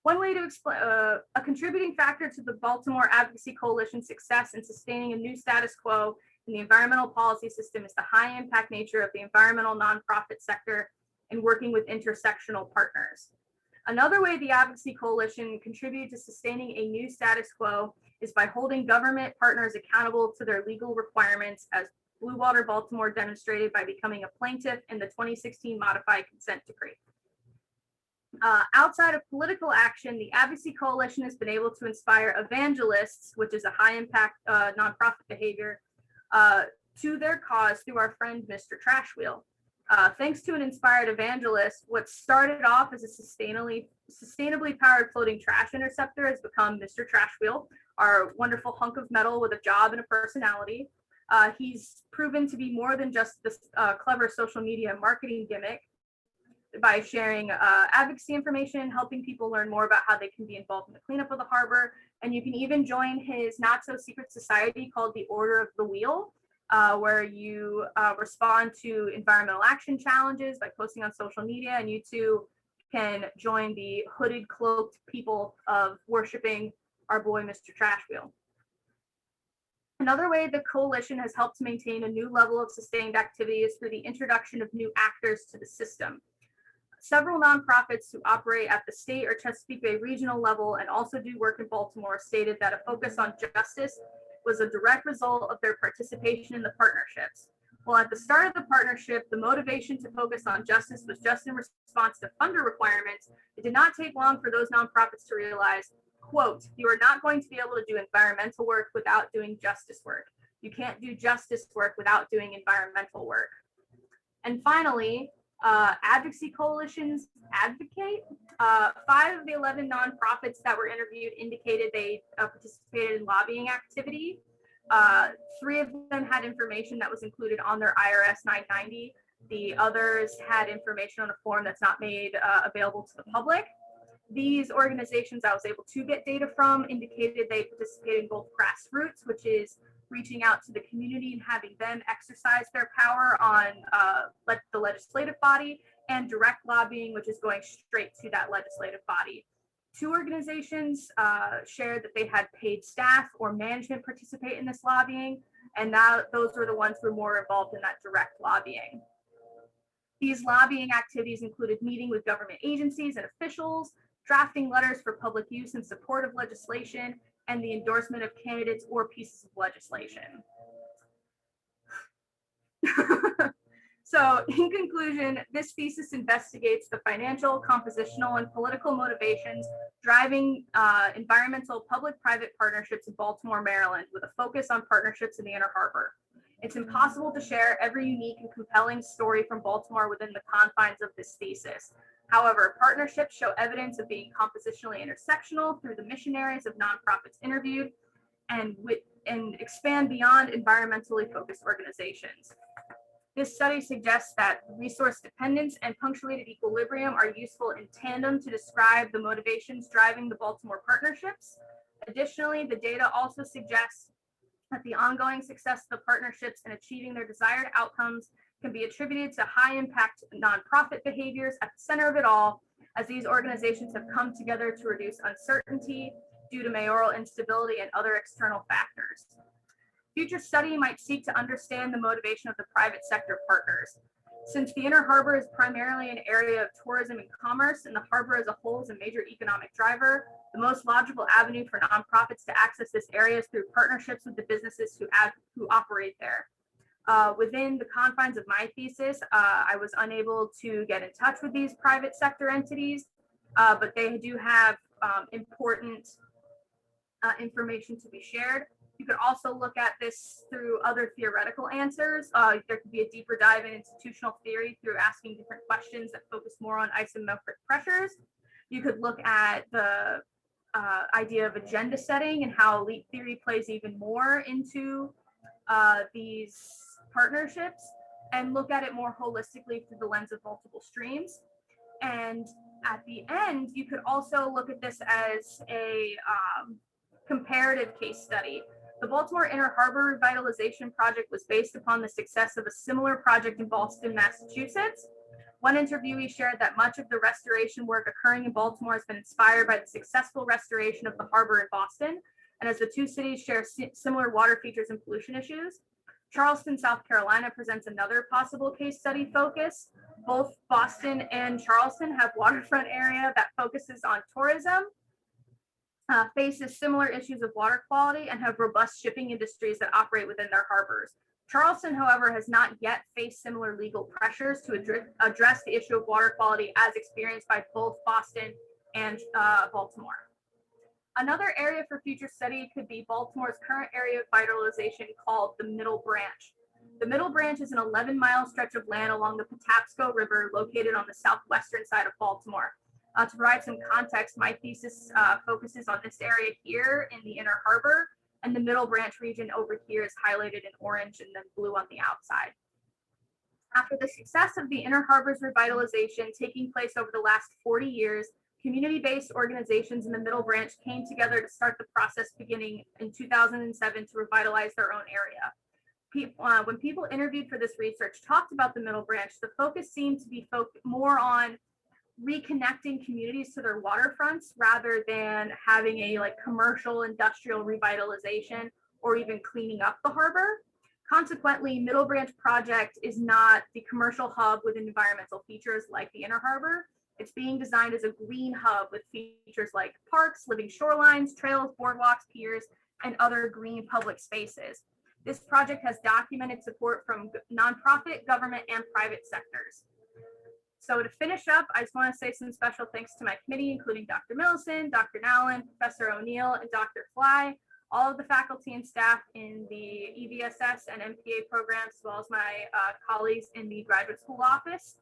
One way to explain a contributing factor to the Baltimore Advocacy Coalition's success in sustaining a new status quo in the environmental policy system is the high impact nature of the environmental nonprofit sector and working with intersectional partners. Another way the Advocacy Coalition contributed to sustaining a new status quo is by holding government partners accountable to their legal requirements, as Blue Water Baltimore demonstrated by becoming a plaintiff in the 2016 modified consent decree. Outside of political action, the Advocacy Coalition has been able to inspire evangelists, which is a high impact nonprofit behavior, to their cause through our friend, Mr. Trash Wheel. Thanks to an inspired evangelist, what started off as a sustainably powered floating trash interceptor has become Mr. Trash Wheel, our wonderful hunk of metal with a job and a personality. He's proven to be more than just this clever social media marketing gimmick by sharing advocacy information, helping people learn more about how they can be involved in the cleanup of the harbor. And you can even join his not so secret society called the Order of the Wheel, where you respond to environmental action challenges by posting on social media, and you too can join the hooded, cloaked people of worshiping our boy, Mr. Trash Wheel. Another way the coalition has helped to maintain a new level of sustained activity is through the introduction of new actors to the system. Several nonprofits who operate at the state or Chesapeake Bay regional level and also do work in Baltimore stated that a focus on justice was a direct result of their participation in the partnerships. While at the start of the partnership, the motivation to focus on justice was just in response to funder requirements, it did not take long for those nonprofits to realize, quote, "You are not going to be able to do environmental work without doing justice work. You can't do justice work without doing environmental work." And finally, advocacy coalitions advocate. 5 of the 11 nonprofits that were interviewed indicated they participated in lobbying activity. 3 of them had information that was included on their IRS 990. The others had information on a form that's not made available to the public. These organizations I was able to get data from indicated they participated in both grassroots, which is reaching out to the community and having them exercise their power on the legislative body, and direct lobbying, which is going straight to that legislative body. 2 organizations shared that they had paid staff or management participate in this lobbying, and those were the ones who were more involved in that direct lobbying. These lobbying activities included meeting with government agencies and officials, drafting letters for public use in support of legislation, and the endorsement of candidates or pieces of legislation. So in conclusion, this thesis investigates the financial, compositional, and political motivations driving environmental public-private partnerships in Baltimore, Maryland, with a focus on partnerships in the Inner Harbor. It's impossible to share every unique and compelling story from Baltimore within the confines of this thesis. However, partnerships show evidence of being compositionally intersectional through the missionaries of nonprofits interviewed and expand beyond environmentally focused organizations. This study suggests that resource dependence and punctuated equilibrium are useful in tandem to describe the motivations driving the Baltimore partnerships. Additionally, the data also suggests that the ongoing success of the partnerships in achieving their desired outcomes can be attributed to high impact nonprofit behaviors at the center of it all, as these organizations have come together to reduce uncertainty due to mayoral instability and other external factors. Future study might seek to understand the motivation of the private sector partners. Since the Inner Harbor is primarily an area of tourism and commerce, and the harbor as a whole is a major economic driver, the most logical avenue for nonprofits to access this area is through partnerships with the businesses who operate there. Within the confines of my thesis, I was unable to get in touch with these private sector entities, but they do have important information to be shared. You could also look at this through other theoretical answers. There could be a deeper dive in institutional theory through asking different questions that focus more on isometric pressures. You could look at the idea of agenda setting and how elite theory plays even more into these partnerships, and look at it more holistically through the lens of multiple streams. And At the end, you could also look at this as a comparative case study. The Baltimore Inner Harbor Revitalization Project was based upon the success of a similar project in Boston, Massachusetts. One interviewee shared that much of the restoration work occurring in Baltimore has been inspired by the successful restoration of the harbor in Boston, and as the two cities share similar water features and pollution issues. Charleston, South Carolina presents another possible case study focus. Both Boston and Charleston have waterfront area that focuses on tourism, faces similar issues of water quality, and have robust shipping industries that operate within their harbors. Charleston, however, has not yet faced similar legal pressures to address the issue of water quality as experienced by both Boston and Baltimore. Another area for future study could be Baltimore's current area of vitalization called the Middle Branch. The Middle Branch is an 11-mile stretch of land along the Patapsco River located on the southwestern side of Baltimore. To provide some context, my thesis focuses on this area here in the Inner Harbor, and the Middle Branch region over here is highlighted in orange and then blue on the outside. After the success of the Inner Harbor's revitalization taking place over the last 40 years, community-based organizations in the Middle Branch came together to start the process beginning in 2007 to revitalize their own area. When people interviewed for this research talked about the Middle Branch, the focus seemed to be more on reconnecting communities to their waterfronts rather than having a commercial industrial revitalization or even cleaning up the harbor. Consequently, Middle Branch project is not the commercial hub with environmental features like the Inner Harbor. It's being designed as a green hub with features like parks, living shorelines, trails, boardwalks, piers, and other green public spaces. This project has documented support from nonprofit, government, and private sectors. So to finish up, I just want to say some special thanks to my committee, including Dr. Millesen, Dr. Nowlin, Professor O'Neill, and Dr. Fly, all of the faculty and staff in the EVSS and MPA programs, as well as my colleagues in the graduate school office.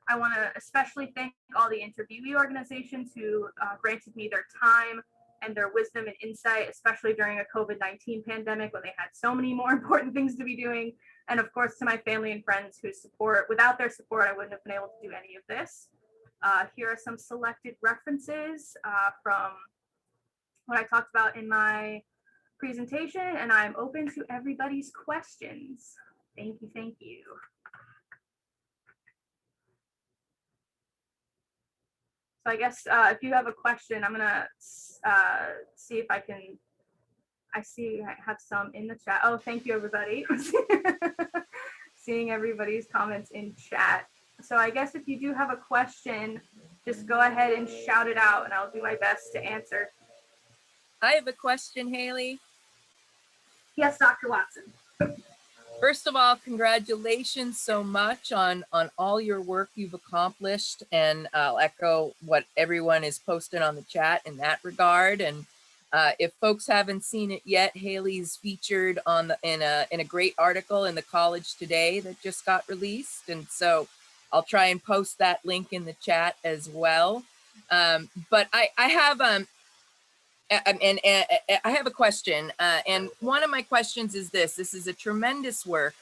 I want to especially thank all the interviewee organizations who granted me their time and their wisdom and insight, especially during a COVID-19 pandemic when they had so many more important things to be doing. And of course, to my family and friends who support. Without their support, I wouldn't have been able to do any of this. Here are some selected references from what I talked about in my presentation, and I'm open to everybody's questions. Thank you, thank you. So I guess if you have a question, I'm gonna see if I can. I see I have some in the chat. Oh, thank you, everybody. Seeing everybody's comments in chat. So I guess if you do have a question, just go ahead and shout it out and I'll do my best to answer. I have a question, Haley. Yes, Dr. Watson. First of all, congratulations so much on all your work you've accomplished. And I'll echo what everyone is posting on the chat in that regard. And if folks haven't seen it yet, Haley's featured on in a great article in the College Today that just got released, and so I'll try and post that link in the chat as well. But I have I have a question, and one of my questions is this: this is a tremendous work,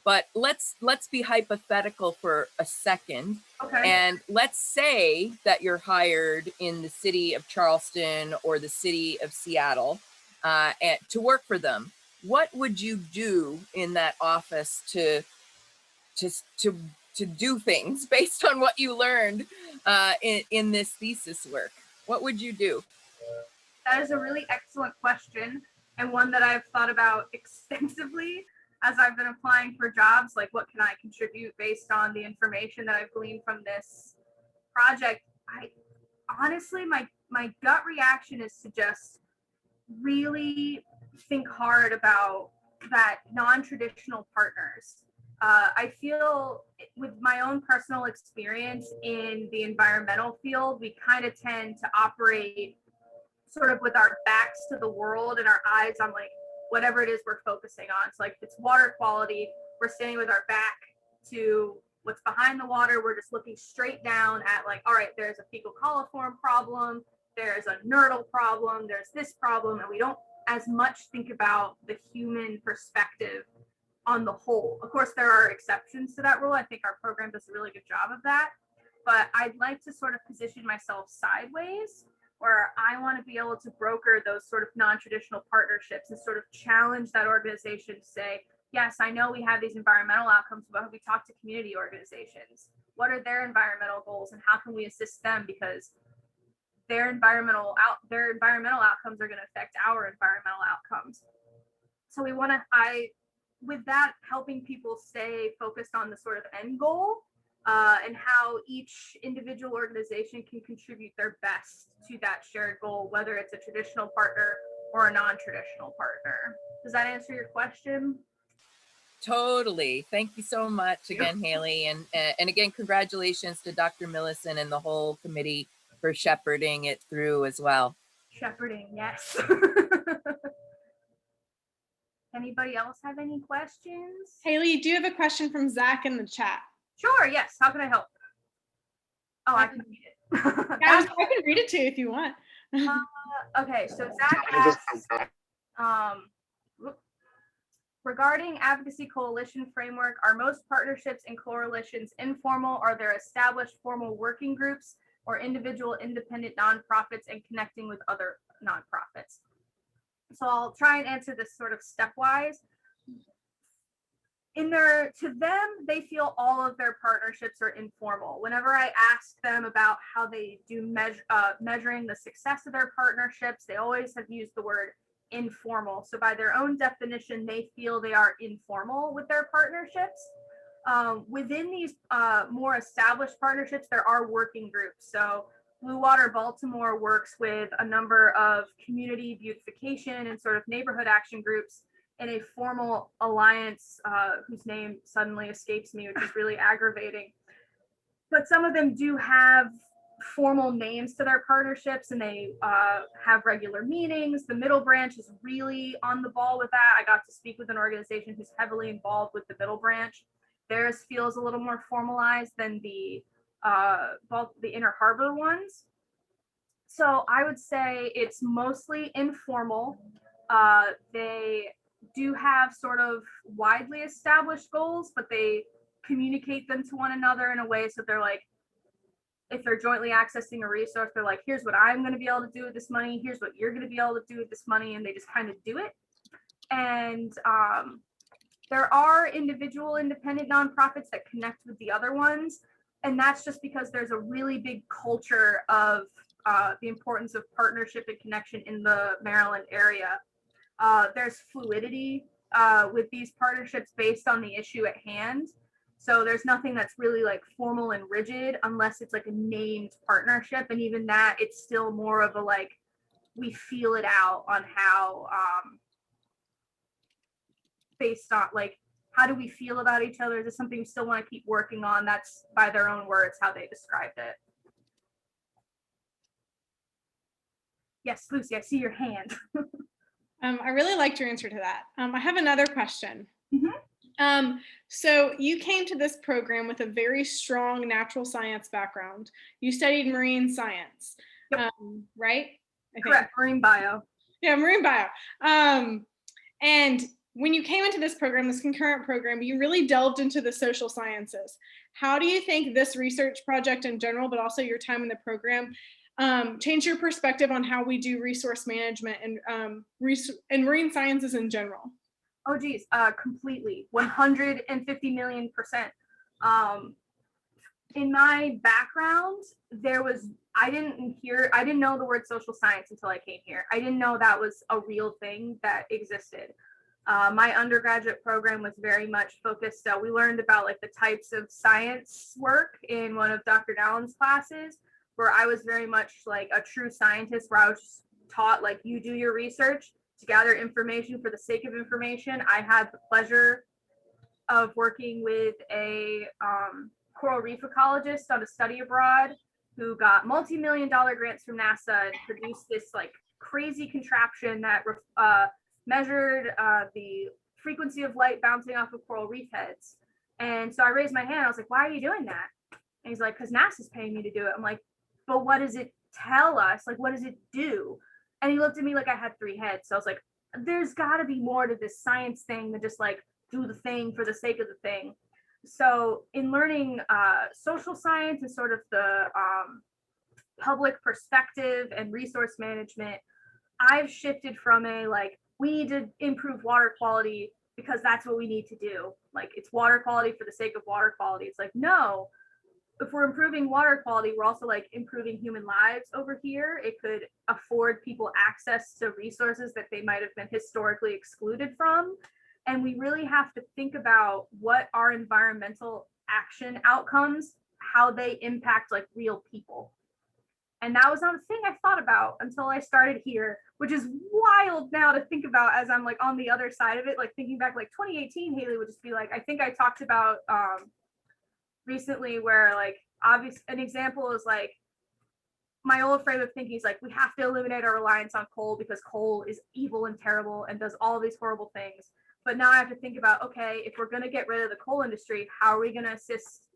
but let's be hypothetical for a second. Okay. And let's say that you're hired in the city of Charleston or the city of Seattle to work for them. What would you do in that office to do things based on what you learned in this thesis work? What would you do? That is a really excellent question, and one that I've thought about extensively as I've been applying for jobs. Like, what can I contribute based on the information that I've gleaned from this project? I honestly, my gut reaction is to just really think hard about that non-traditional partners. I feel with my own personal experience in the environmental field, we kind of tend to operate sort of with our backs to the world and our eyes on whatever it is we're focusing on. So if it's water quality, we're standing with our back to what's behind the water. We're just looking straight down at all right, there's a fecal coliform problem, there's a nurdle problem, there's this problem, and we don't as much think about the human perspective on the whole. Of course, there are exceptions to that rule. I think our program does a really good job of that. but I'd like to sort of position myself sideways, where I want to be able to broker those sort of non-traditional partnerships and sort of challenge that organization to say, yes, I know we have these environmental outcomes, but have we talked to community organizations? What are their environmental goals and how can we assist them? Because their environmental outcomes are going to affect our environmental outcomes. So we want to, with that, helping people stay focused on the sort of end goal and how each individual organization can contribute their best to that shared goal, whether it's a traditional partner or a non-traditional partner. Does that answer your question? Totally. Thank you so much again, Haley. And again, congratulations to Dr. Millesen and the whole committee for shepherding it through as well. Shepherding, yes. Anybody else have any questions? Haley, do you have a question from Zach in the chat? Sure, yes. How can I help? Oh, I can read it. I can read it too if you want. Okay, so Zach asks, regarding advocacy coalition framework, are most partnerships and coalitions informal? Are there established formal working groups or individual independent nonprofits and connecting with other nonprofits? So I'll try and answer this sort of stepwise. To them, they feel all of their partnerships are informal. Whenever I ask them about how they do measuring the success of their partnerships, they always have used the word informal. So by their own definition, they feel they are informal with their partnerships. Within these more established partnerships, there are working groups. So Blue Water Baltimore works with a number of community beautification and sort of neighborhood action groups in a formal alliance whose name suddenly escapes me, which is really aggravating. But some of them do have formal names to their partnerships and they have regular meetings. The Middle Branch is really on the ball with that. I got to speak with an organization who's heavily involved with the Middle Branch. Theirs feels a little more formalized than the Inner Harbor ones. So I would say it's mostly informal. They do have sort of widely established goals, but they communicate them to one another in a way so they're like, if they're jointly accessing a resource, they're like, here's what I'm going to be able to do with this money, here's what you're going to be able to do with this money, and they just kind of do it. And there are individual independent nonprofits that connect with the other ones, and that's just because there's a really big culture of the importance of partnership and connection in the Maryland area. There's fluidity with these partnerships based on the issue at hand. So there's nothing that's really like formal and rigid unless it's like a named partnership. And even that, it's still more of a like, we feel it out on how, based on like, how do we feel about each other? Is this something we still want to keep working on? That's by their own words, how they described it. Yes, Lucy, I see your hand. I really liked your answer to that. I have another question. Mm-hmm. So you came to this program with a very strong natural science background. You studied marine science, yep. Right? Correct, marine bio. Yeah, marine bio. And when you came into this program, this concurrent program, you really delved into the social sciences. How do you think this research project in general, but also your time in the program, change your perspective on how we do resource management and marine sciences in general? Oh geez, completely, 150 million %. In my background, I didn't know the word social science until I came here. I didn't know that was a real thing that existed. My undergraduate program was very much focused. We learned about like the types of science work in one of Dr. Nowlin's classes, where I was very much like a true scientist, where I was taught like you do your research to gather information for the sake of information. I had the pleasure of working with a coral reef ecologist on a study abroad who got multi-million-dollar grants from NASA and produced this like crazy contraption that measured the frequency of light bouncing off of coral reef heads. And so I raised my hand. I was like, why are you doing that? And he's like, because NASA's paying me to do it. I'm like, but what does it tell us? Like, what does it do? And he looked at me like I had 3 heads. So I was like, there's got to be more to this science thing than just like do the thing for the sake of the thing. so in learning social science and sort of the public perspective and resource management, I've shifted from a like, we need to improve water quality because that's what we need to do. Like, it's water quality for the sake of water quality. It's like, no, if we're improving water quality, we're also like improving human lives over here. It could afford people access to resources that they might have been historically excluded from. And we really have to think about what our environmental action outcomes, how they impact like real people. And that was not a thing I thought about until I started here, which is wild now to think about as I'm like on the other side of it, like thinking back like 2018, Haley would just be like, I think I talked about recently where like obvious an example is like my old frame of thinking is like, we have to eliminate our reliance on coal because coal is evil and terrible and does all these horrible things. But now I have to think about, okay, if we're going to get rid of the coal industry, how are we going to assist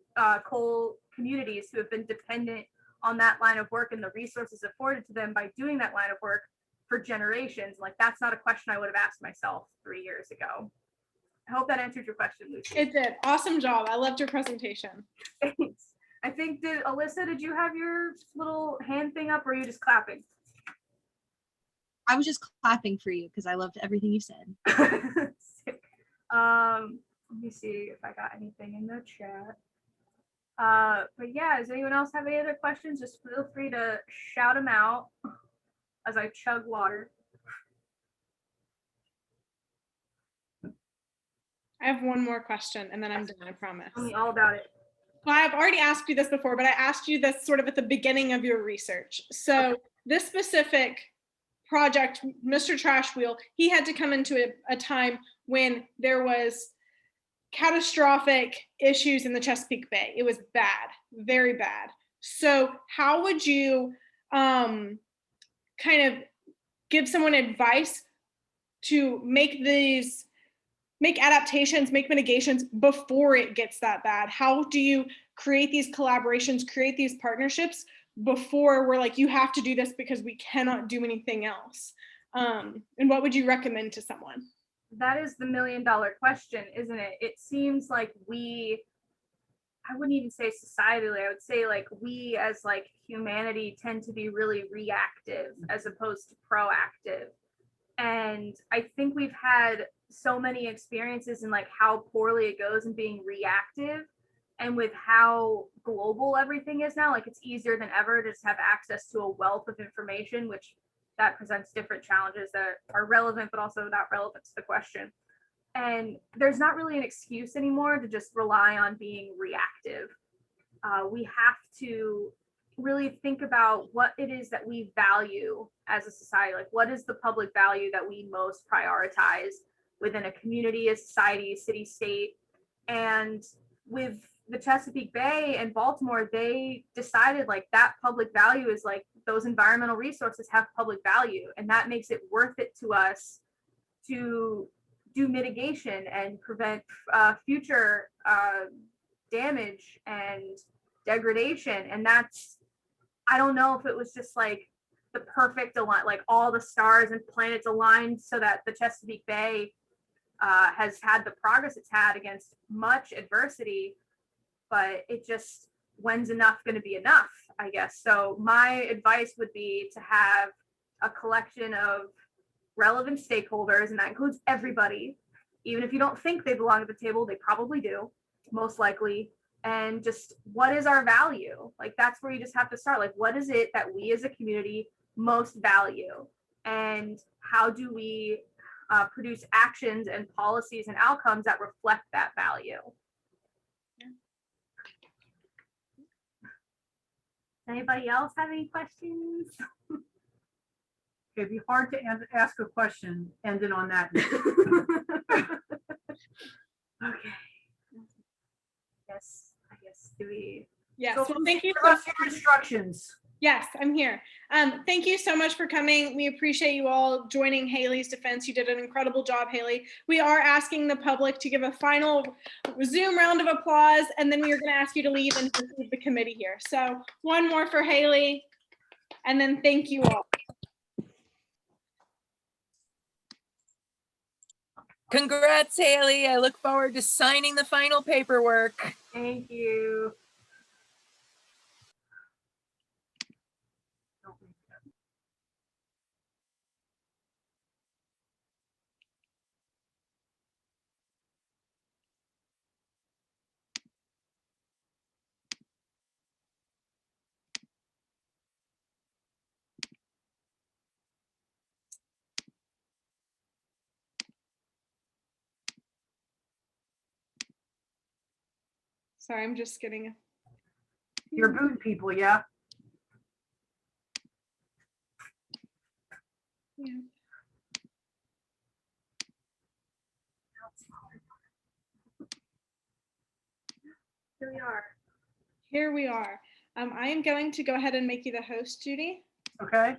coal communities who have been dependent on that line of work and the resources afforded to them by doing that line of work for generations? Like, that's not a question I would have asked myself 3 years ago. I hope that answered your question, Lucy. It did. Awesome job. I loved your presentation. Thanks. I think, Alyssa, did you have your little hand thing up or are you just clapping? I was just clapping for you because I loved everything you said. Sick. Let me see if I got anything in the chat. But yeah, does anyone else have any other questions? Just feel free to shout them out as I chug water. I have one more question and then I'm done, I promise. Tell me all about it. Well, I've already asked you this before, but I asked you this sort of at the beginning of your research. So this specific project, Mr. Trash Wheel, he had to come into a time when there was catastrophic issues in the Chesapeake Bay. It was bad, very bad. So how would you kind of give someone advice to make adaptations, make mitigations before it gets that bad? How do you create these collaborations, create these partnerships before we're like, you have to do this because we cannot do anything else? And what would you recommend to someone? That is the $1 million question, isn't it? It seems like I wouldn't even say societally, I would say like we as like humanity tend to be really reactive as opposed to proactive. And I think we've had so many experiences in like how poorly it goes in being reactive, and with how global everything is now, like it's easier than ever to just have access to a wealth of information, which that presents different challenges that are relevant, but also not relevant to the question. And there's not really an excuse anymore to just rely on being reactive. We have to really think about what it is that we value as a society. Like, what is the public value that we most prioritize within a community, a society, a city, state? And with the Chesapeake Bay and Baltimore, they decided like that public value is like those environmental resources have public value, and that makes it worth it to us to do mitigation and prevent future damage and degradation. And that's, I don't know if it was just like the perfect align, like all the stars and planets aligned so that the Chesapeake Bay has had the progress it's had against much adversity, but it just, when's enough going to be enough, I guess. So my advice would be to have a collection of relevant stakeholders, and that includes everybody. Even if you don't think they belong at the table, they probably do, most likely. And just, what is our value? Like, that's where you just have to start. Like, what is it that we as a community most value? And how do we produce actions and policies and outcomes that reflect that value? Anybody else have any questions? It'd be hard to ask a question ending on that. Okay. Yes, I guess, do we? Yes, So well, thank you. give us your instructions. Yes, I'm here. Thank you so much for coming. We appreciate you all joining Haley's defense. You did an incredible job, Haley. We are asking the public to give a final Zoom round of applause, and then we are going to ask you to leave and leave the committee here. So one more for Haley, and then thank you all. Congrats, Haley. I look forward to signing the final paperwork. Thank you. Sorry, I'm just getting a You're booting people, yeah? yeah. Here we are. Here we are. I am going to go ahead and make you the host, Judy. Okay.